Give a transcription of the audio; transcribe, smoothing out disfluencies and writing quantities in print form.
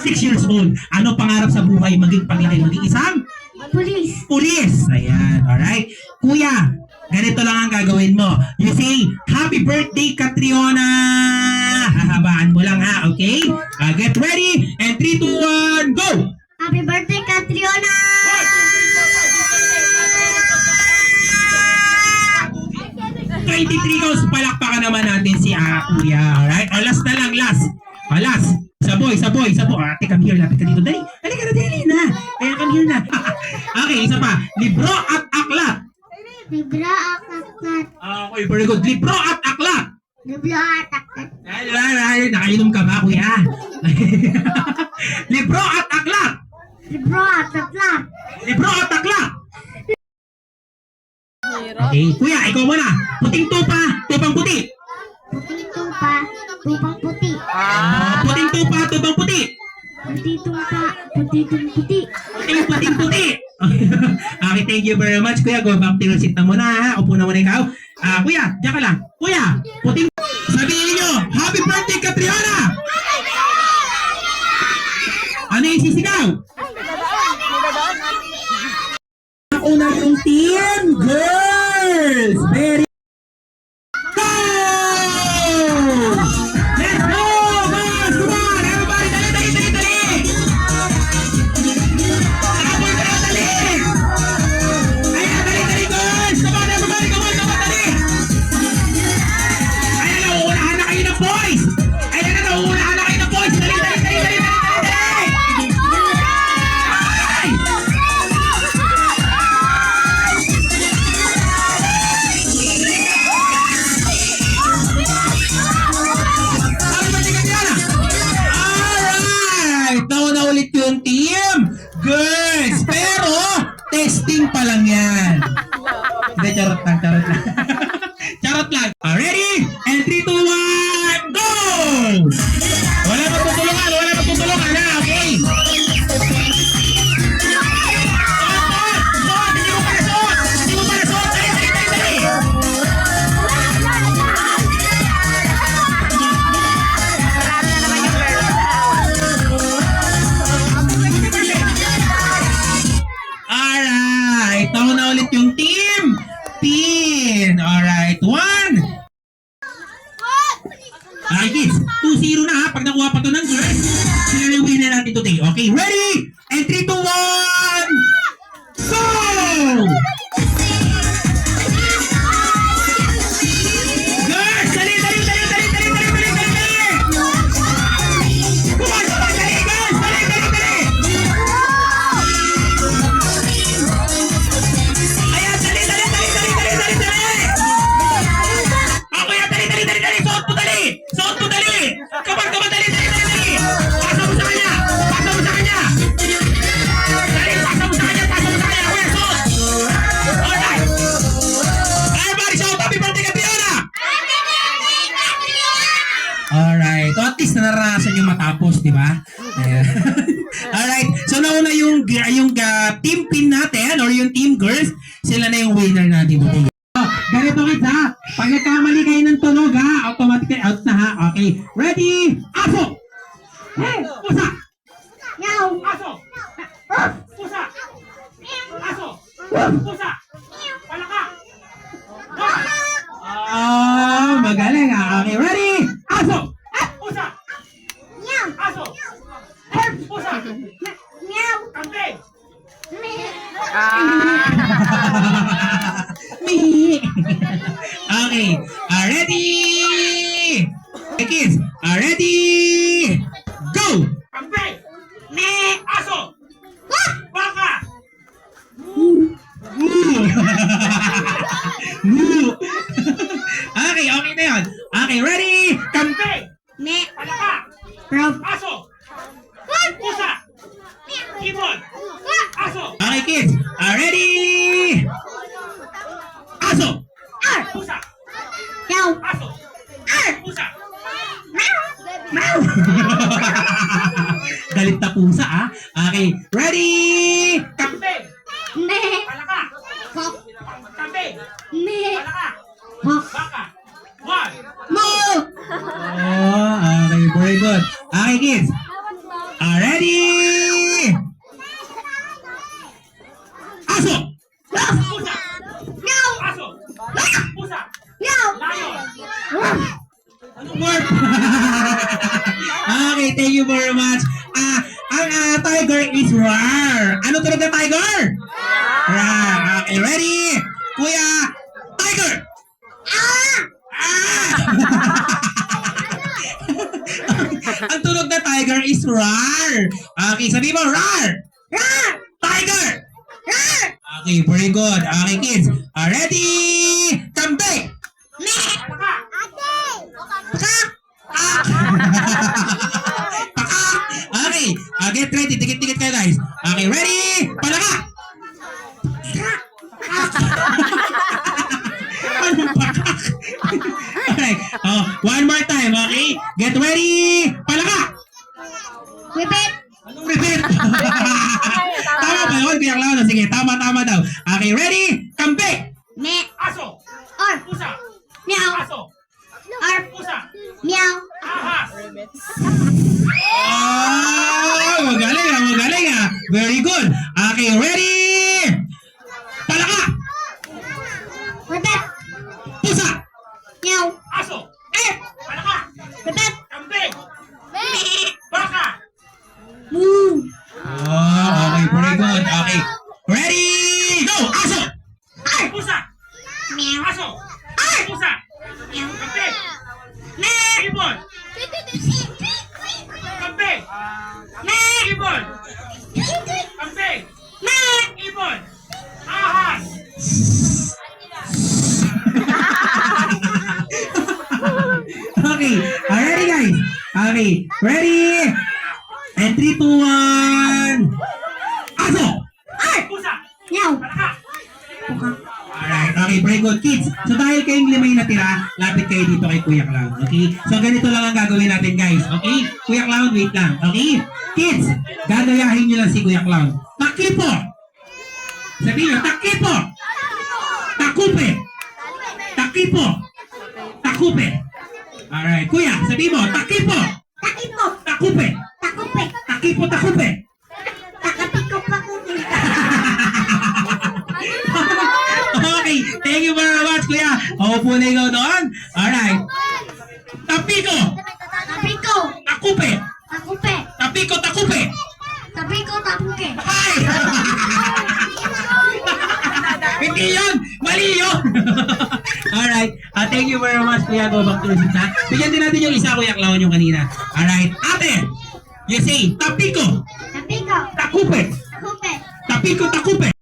6 years old. Ano pangarap sa buhay? Maging paglaki, maging isang? Police. Pulis. Ayan, alright. Kuya, ganito lang ang gagawin mo. You say, Happy birthday, Catriona! Hahabaan mo lang ha, okay? Get ready, and 3, 2, 1, go! Happy birthday, Catriona! 23 goes, palakpakan naman natin si Kuya. Alright? O, last na lang, last. O, last. Saboy. Ate, come here. Lapit ka dito. Dali. Dali ka na, dali na. Kaya come here na. Okay, isa pa. Libro at aklat. Libro at aklat. Okay, very good. Libro at aklat. Libro at aklat. Ay, nakainom ka ba, Kuya? Libro at aklat. Libro at aklat. Libro at aklat. Okay, Kuya, ikaw muna. Puting tupa, tupang puti. Puting tupa, tupang puti. Puting tupa, tupang puti. Puting tupa, putitong puti. Puting puti. Okay, thank you very much, Kuya. Go back to your seat na muna, ha? Upo na muna ikaw. Kuya, diyan ka lang. Kuya, puting... Sabihin nyo, Happy birthday, Catriona! Ano yung sisigaw? Una yung team girls! Very go! Let's go! Girls! Come on! Everybody! Dali! Tapos na dali! Ayan! Dali! Girls! Come on! Everybody! Come on! Dali! Ayan! Nauunahan na kayo ng boys! Ayan na! Nauunahan na kayo ng boys! Dali! Ito na ulit yung team girls, pero testing pa lang yan. Hindi, charot lang. Charot lang. Ready? And 3, 2, 1, go! Wala magtutulungan na, okay? Hindi mo pala suot! Dali! Alright, ito na ulit yung team Pin. Alright, 1. Alright kids, 2-0 na ha. Pag nakuha pa to ng girls, sila yung winner natin today. Okay, ready? And 3, 2, 1, go! Girls, dali! Come on, dali girls! Dali! Ayan, dali! Ako yan, dali! Suot mo, dali! Come on, dali! Pasa mo sa kanya! Dali, pasa mo sa kanya! Kuya, suot! Alright! Everybody, shout happy birthday, Catriona! Alright, so at least naranasan yung matapos, di ba? Ayan. Alright, so nauna yung team pin natin or yung team girls, sila na yung winner natin today. Ganito kids ha, pag nagkamali kayo ng tunog ha, automatically out na ha. Okay, ready? Aso! Hey, pusa! Meow. Aso! Pusa! Aso! Pusa! Palaka! Magaling ha. Okay, ready? Aso! Pusa! Meow. Aso! Pusa! Meow. Kante! Me. Okay, ready? Okay, kids, ready? Go! Kante! Aso! Baka! Okay na yun. Okay, ready? Kante! Me. Palaka! Rob. Aso! Pusa! Ibon! Aso! Okay, kids, ready? Aso! Pusa! Meow. Aso! Pusa! Meow. Galit na pusa, ah. Okay, ready? Kambing! Me. Palaka! Kok. Kambing! Me. Palaka! Kok. Baka! One! Mo. Okay, very good. Okay, kids. Ready? Meow. Anong word? Okay, thank you very much. Ang tiger is roar. Ano tunog na tiger? Roar. Okay, ready? Kuya, tiger! Ah. Ah! Ang tunog na tiger is roar. Okay, sabi mo, roar! Roar. Tiger! Roar. Okay, very good. Okay, kids. Ready? Kampe! Meh. Paka! Okay, get ready. Tikit-tikit kayo, guys. Okay, ready? Palaka! Anong pakak? Alright. Oh, one more time, okay? Get ready! Palaka! Repeat. Anong repeat? Tama ba yun? Kuya Clown? Sige, tama daw. Okay, ready? Kampe! Meh. Aso, Or. pusa, Meow. aso, Or. pusa, Meow. ahas, Oh, magaling ah. Very good. Okay, ready? Palaka! Repeat. Pusa! Meow. aso, Er. palaka, Repeat. kambing, Meh. baka, Moo. Oh, okay, very good. Okay. Ready? Go! Aso! pusa, Meow. aso, pusa, kambing, Meh. ibon, kambing, Meh. ibon, kambing, Meh. ibon, ahas, Okay. Ready, guys? Okay. Ready? And 3, 2, 1. Aso! pusa, Meow. palaka, Alright, okay, very good. Kids, so dahil kayong 5 yung natira, lapit kayo dito kay Kuya Clown. Okay? So ganito lang ang gagawin natin, guys. Okay? Kuya Clown, wait lang. Okay? Kids, gagayahin nyo lang si Kuya Clown. Takipo! Sabihin nyo, takipo! Takupe! Takipo! Takupe! Alright, Kuya, sabihin mo, takipo! Takipo. Takupe! Takupe. Takipo, takupe! Takapiko pakupe. Okay, thank you very much, Kuya. Opo na ikaw doon. Alright. Tapiko! Tapiko. Takupe! Takupe. Tapiko, takupe! Tapiko tapuke. Hi! Hindi yun! Mali yun! Alright. Thank you very much, Kuya. Go back to the seat, ha? Bigyan din natin yung isa, Kuya Clown, yung kanina. Alright. Ate! You say, tapiko! Tapiko. Takupe! Takupe. Tapiko, takupe!